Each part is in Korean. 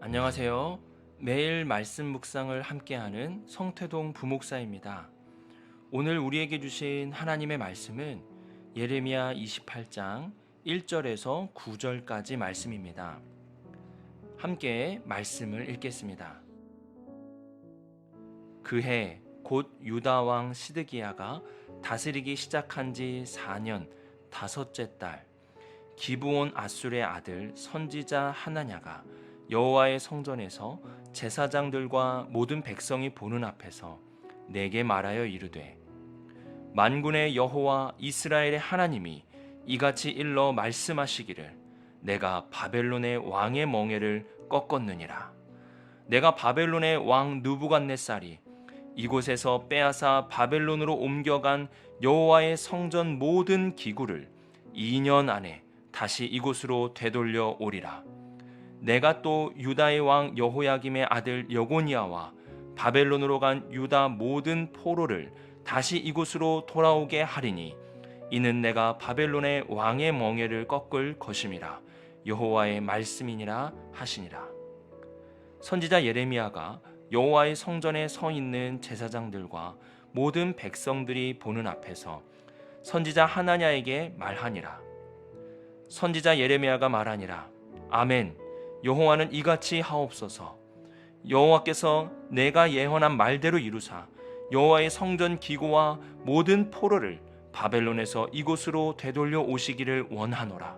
안녕하세요. 매일 말씀 묵상을 함께하는 성태동 부목사입니다. 오늘 우리에게 주신 하나님의 말씀은 예레미야 28장 1절에서 9절까지 말씀입니다. 함께 말씀을 읽겠습니다. 그해 곧 유다 왕 시드기야가 다스리기 시작한 지 4년 다섯째 달, 기브온 아술의 아들 선지자 하나냐가 여호와의 성전에서 제사장들과 모든 백성이 보는 앞에서 내게 말하여 이르되, 만군의 여호와 이스라엘의 하나님이 이같이 일러 말씀하시기를, 내가 바벨론의 왕의 멍에를 꺾었느니라. 내가 바벨론의 왕 느부갓네살이 이곳에서 빼앗아 바벨론으로 옮겨간 여호와의 성전 모든 기구를 2년 안에 다시 이곳으로 되돌려 오리라. 내가 또 유다의 왕 여호야김의 아들 여고니아와 바벨론으로 간 유다 모든 포로를 다시 이곳으로 돌아오게 하리니, 이는 내가 바벨론의 왕의 멍에를 꺾을 것임이라. 여호와의 말씀이니라 하시니라. 선지자 예레미야가 여호와의 성전에 서 있는 제사장들과 모든 백성들이 보는 앞에서 선지자 하나냐에게 말하니라. 선지자 예레미야가 말하니라. 아멘. 여호와는 이같이 하옵소서. 여호와께서 내가 예언한 말대로 이루사 여호와의 성전 기구와 모든 포로를 바벨론에서 이곳으로 되돌려 오시기를 원하노라.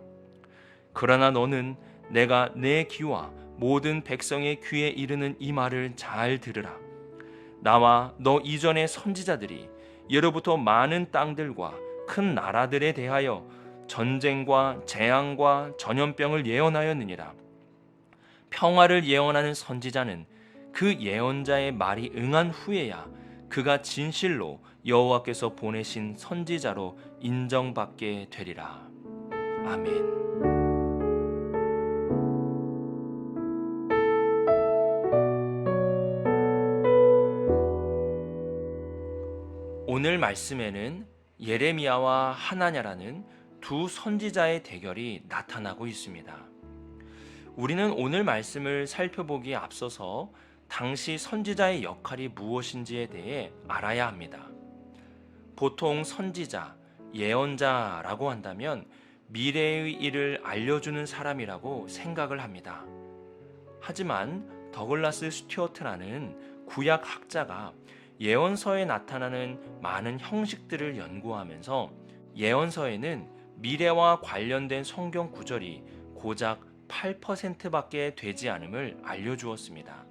그러나 너는 내가 내 귀와 모든 백성의 귀에 이르는 이 말을 잘 들으라. 나와 너 이전의 선지자들이 예로부터 많은 땅들과 큰 나라들에 대하여 전쟁과 재앙과 전염병을 예언하였느니라. 평화를 예언하는 선지자는 그 예언자의 말이 응한 후에야 그가 진실로 여호와께서 보내신 선지자로 인정받게 되리라. 아멘. 오늘 말씀에는 예레미야와 하나냐라는 두 선지자의 대결이 나타나고 있습니다. 우리는 오늘 말씀을 살펴보기에 앞서서 당시 선지자의 역할이 무엇인지에 대해 알아야 합니다. 보통 선지자, 예언자라고 한다면 미래의 일을 알려주는 사람이라고 생각을 합니다. 하지만 더글라스 스튜어트라는 구약 학자가 예언서에 나타나는 많은 형식들을 연구하면서 예언서에는 미래와 관련된 성경 구절이 고작 8%밖에 되지 않음을 알려주었습니다.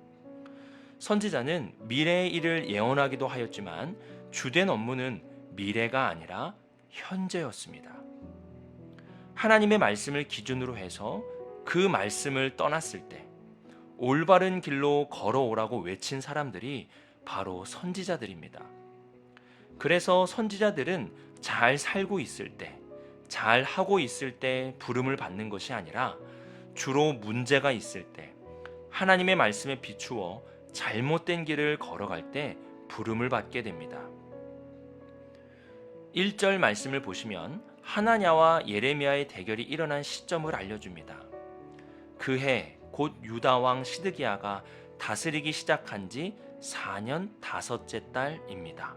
선지자는 미래의 일을 예언하기도 하였지만 주된 업무는 미래가 아니라 현재였습니다. 하나님의 말씀을 기준으로 해서 그 말씀을 떠났을 때 올바른 길로 걸어오라고 외친 사람들이 바로 선지자들입니다. 그래서 선지자들은 잘 살고 있을 때, 잘 하고 있을 때 부름을 받는 것이 아니라 주로 문제가 있을 때, 하나님의 말씀에 비추어 잘못된 길을 걸어갈 때 부름을 받게 됩니다. 1절 말씀을 보시면 하나냐와 예레미야의 대결이 일어난 시점을 알려줍니다. 그해 곧 유다 왕 시드기야가 다스리기 시작한 지 4년 다섯째 달입니다.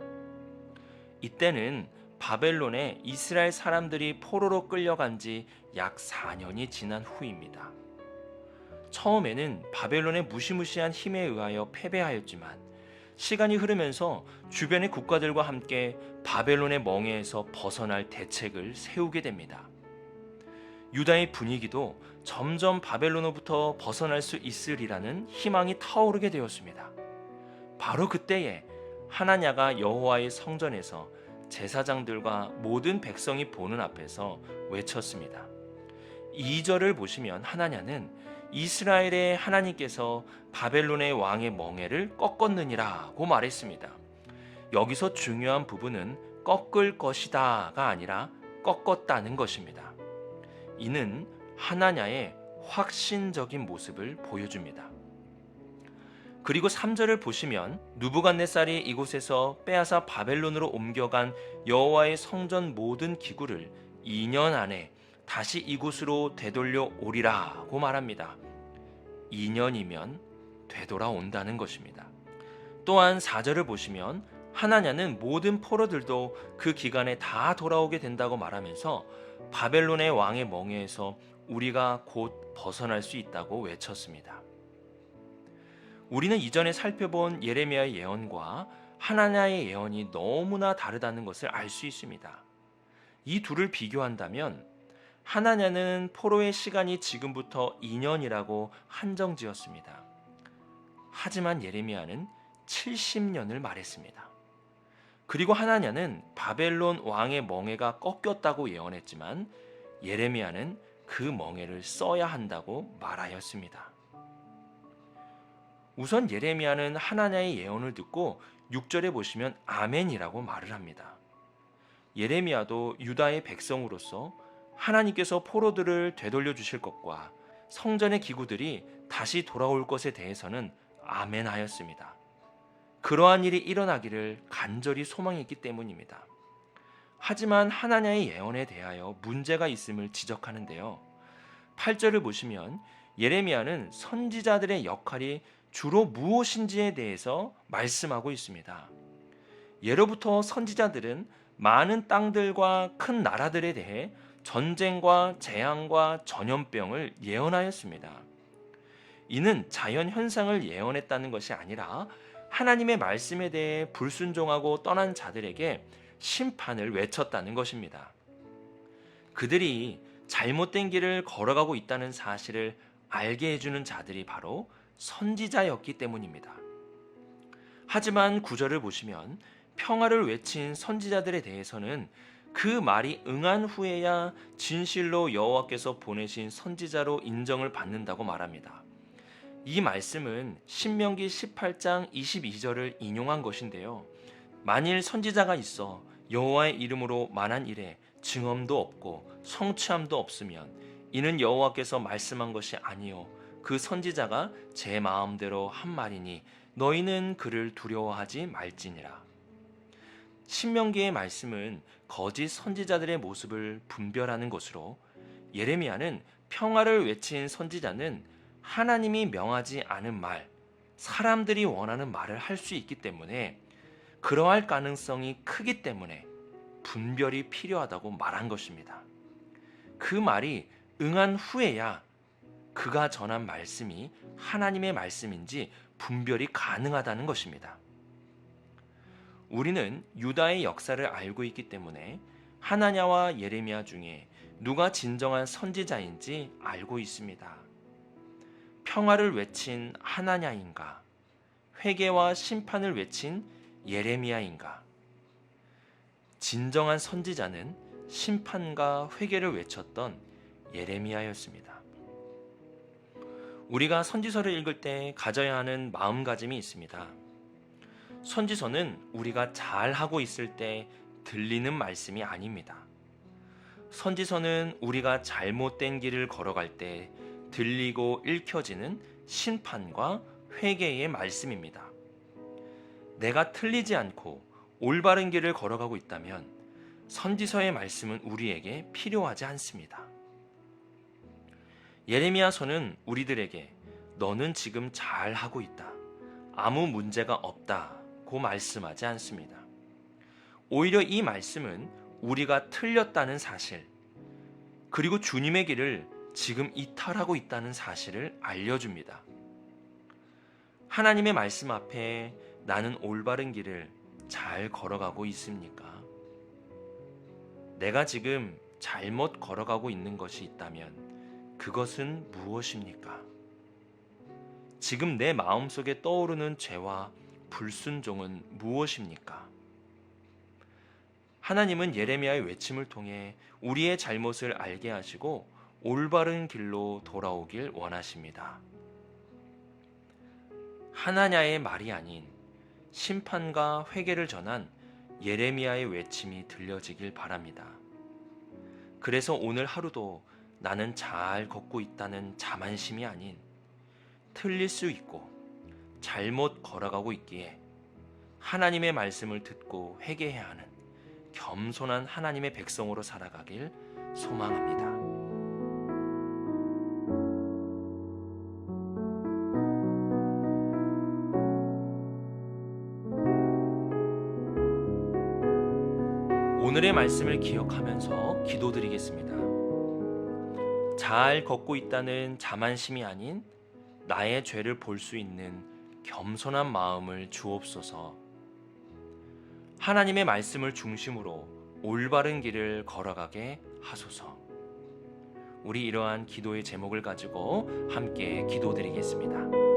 이때는 바벨론에 이스라엘 사람들이 포로로 끌려간 지 약 4년이 지난 후입니다. 처음에는 바벨론의 무시무시한 힘에 의하여 패배하였지만 시간이 흐르면서 주변의 국가들과 함께 바벨론의 멍에에서 벗어날 대책을 세우게 됩니다. 유다의 분위기도 점점 바벨론으로부터 벗어날 수 있으리라는 희망이 타오르게 되었습니다. 바로 그때에 하나냐가 여호와의 성전에서 제사장들과 모든 백성이 보는 앞에서 외쳤습니다. 2절을 보시면 하나냐는 이스라엘의 하나님께서 바벨론의 왕의 멍에를 꺾었느니라고 말했습니다. 여기서 중요한 부분은 꺾을 것이다가 아니라 꺾었다는 것입니다. 이는 하나냐의 확신적인 모습을 보여줍니다. 그리고 3절을 보시면 느부갓네살이 이곳에서 빼앗아 바벨론으로 옮겨간 여호와의 성전 모든 기구를 2년 안에 다시 이곳으로 되돌려 오리라고 말합니다. 2년이면 되돌아온다는 것입니다. 또한 4절을 보시면 하나냐는 모든 포로들도 그 기간에 다 돌아오게 된다고 말하면서 바벨론의 왕의 멍에에서 우리가 곧 벗어날 수 있다고 외쳤습니다. 우리는 이전에 살펴본 예레미야의 예언과 하나냐의 예언이 너무나 다르다는 것을 알 수 있습니다. 이 둘을 비교한다면 하나냐는 포로의 시간이 지금부터 2년이라고 한정지었습니다. 하지만 예레미야는 70년을 말했습니다. 그리고 하나냐는 바벨론 왕의 멍에가 꺾였다고 예언했지만 예레미야는 그 멍에를 써야 한다고 말하였습니다. 우선 예레미야는 하나냐의 예언을 듣고 6절에 보시면 아멘이라고 말을 합니다. 예레미야도 유다의 백성으로서 하나님께서 포로들을 되돌려 주실 것과 성전의 기구들이 다시 돌아올 것에 대해서는 아멘하였습니다. 그러한 일이 일어나기를 간절히 소망했기 때문입니다. 하지만 하나냐의 예언에 대하여 문제가 있음을 지적하는데요. 8절을 보시면 예레미야는 선지자들의 역할이 주로 무엇인지에 대해서 말씀하고 있습니다. 예로부터 선지자들은 많은 땅들과 큰 나라들에 대해 전쟁과 재앙과 전염병을 예언하였습니다. 이는 자연 현상을 예언했다는 것이 아니라 하나님의 말씀에 대해 불순종하고 떠난 자들에게 심판을 외쳤다는 것입니다. 그들이 잘못된 길을 걸어가고 있다는 사실을 알게 해주는 자들이 바로 선지자였기 때문입니다. 하지만 9절을 보시면 평화를 외친 선지자들에 대해서는 그 말이 응한 후에야 진실로 여호와께서 보내신 선지자로 인정을 받는다고 말합니다. 이 말씀은 신명기 18장 22절을 인용한 것인데요. 만일 선지자가 있어 여호와의 이름으로 말한 일에 증언도 없고 성취함도 없으면 이는 여호와께서 말씀한 것이 아니요 그 선지자가 제 마음대로 한 말이니 너희는 그를 두려워하지 말지니라. 신명기의 말씀은 거짓 선지자들의 모습을 분별하는 것으로 예레미야는 평화를 외친 선지자는 하나님이 명하지 않은 말, 사람들이 원하는 말을 할 수 있기 때문에 그러할 가능성이 크기 때문에 분별이 필요하다고 말한 것입니다. 그 말이 응한 후에야 그가 전한 말씀이 하나님의 말씀인지 분별이 가능하다는 것입니다. 우리는 유다의 역사를 알고 있기 때문에 하나냐와 예레미야 중에 누가 진정한 선지자인지 알고 있습니다. 평화를 외친 하나냐인가? 회개와 심판을 외친 예레미야인가? 진정한 선지자는 심판과 회개를 외쳤던 예레미야였습니다. 우리가 선지서를 읽을 때 가져야 하는 마음가짐이 있습니다. 선지서는 우리가 잘하고 있을 때 들리는 말씀이 아닙니다. 선지서는 우리가 잘못된 길을 걸어갈 때 들리고 읽혀지는 심판과 회개의 말씀입니다. 내가 틀리지 않고 올바른 길을 걸어가고 있다면 선지서의 말씀은 우리에게 필요하지 않습니다. 예레미야서는 우리들에게 너는 지금 잘하고 있다. 아무 문제가 없다고 말씀하지 않습니다. 오히려 이 말씀은 우리가 틀렸다는 사실, 그리고 주님의 길을 지금 이탈하고 있다는 사실을 알려줍니다. 하나님의 말씀 앞에 나는 올바른 길을 잘 걸어가고 있습니까? 내가 지금 잘못 걸어가고 있는 것이 있다면 그것은 무엇입니까? 지금 내 마음속에 떠오르는 죄와 불순종은 무엇입니까? 하나님은 예레미야의 외침을 통해 우리의 잘못을 알게 하시고 올바른 길로 돌아오길 원하십니다. 하나냐의 말이 아닌 심판과 회개를 전한 예레미야의 외침이 들려지길 바랍니다. 그래서 오늘 하루도 나는 잘 걷고 있다는 자만심이 아닌 틀릴 수 있고 잘못 걸어가고 있기에 하나님의 말씀을 듣고 회개해야 하는 겸손한 하나님의 백성으로 살아가길 소망합니다. 오늘의 말씀을 기억하면서 기도드리겠습니다. 잘 걷고 있다는 자만심이 아닌 나의 죄를 볼 수 있는 겸손한 마음을 주옵소서. 하나님의 말씀을 중심으로 올바른 길을 걸어가게 하소서. 우리 이러한 기도의 제목을 가지고 함께 기도드리겠습니다.